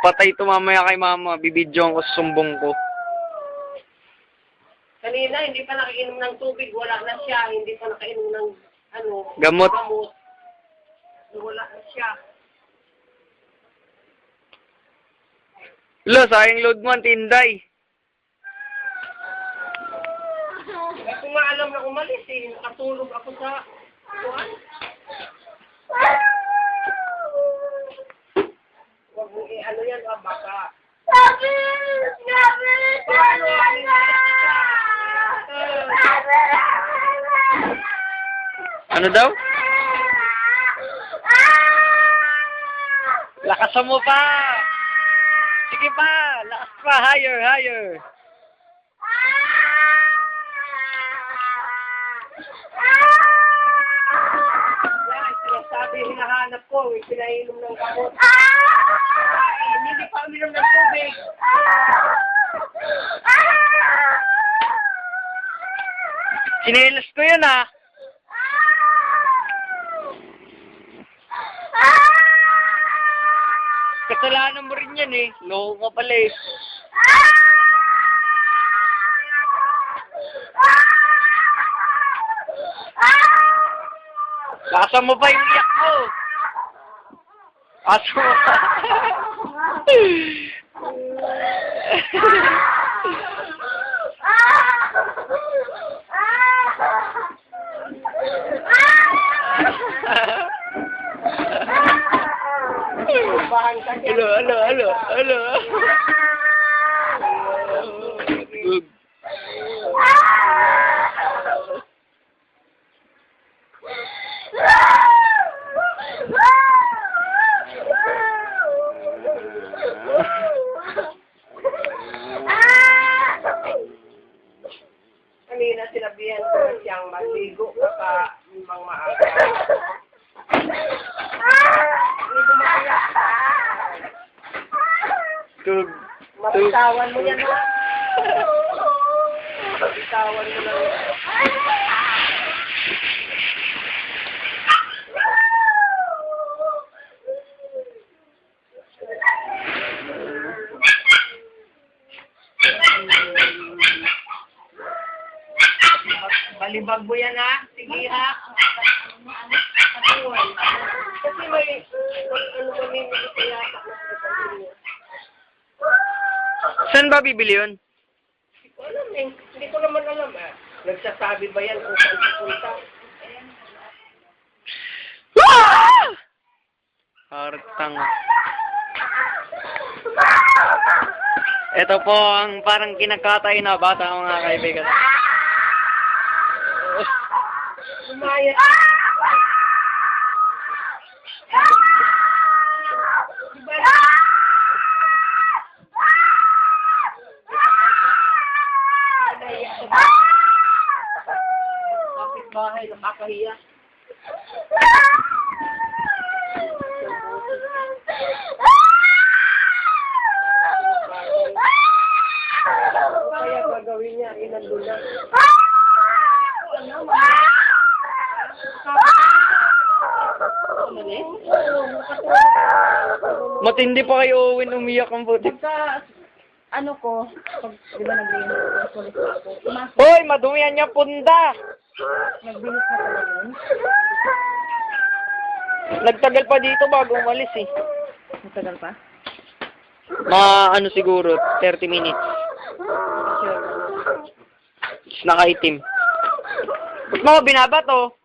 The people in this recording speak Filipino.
Patay ito mamaya kay mama. Bibidyoan ko sa sumbong ko. Kanina, hindi pa nakainom ng tubig. Wala na siya. Hindi pa nakainom ng Gamot. Wala na siya. Lo, sayang load mo ang tinday. Eh, kung nga alam na umalis eh. Nakatulog ako sa kuwan. Huwag mo ano yan, baka. Ano daw? Lakasan mo pa! Sige pa! Lakas pa! Higher! Higher! Yan, sinasabi, hinahanap ko. Pinainom ng gamot. Hindi pa uminom ng tubig. Sinelas ko yun ah! Kasalanan mo rin yan eh. Loko ka pala eh. Lakasan mo pa yung iyak mo. Aso mo pa. Hello. Good. Kanina sinabihan ko na siyang maligo baka mang maaga. Tug. Mapitawan mo yan ha. Mapitawan mo lang. Balibag mo yan ha. Sige ha. Kasi may mamimili ko yata na sa kapatid. Saan ba bibili yun? Hindi ko alam eh. Hindi ko naman alam eh. Nagsasabi ba yan kung saan pupunta? Hartang. Ito po ang parang kinakatay na bata mga kaibigan. Lumaya. Kapit bahay, nakakahiya. Kaya gagawin niya, inandun na. Matindi pa kayo Owen, umiyak ang puti. Pagka, ano ko, pag, di ba naglinis ko, ulit ako, Hoy, madumihan niya punta! nagbilis na pala yun. Nagtagal pa dito bago umalis eh. Matagal pa? Mga ano siguro, 30 minutes. Sure. Nakaitim. Ba't mo binabato?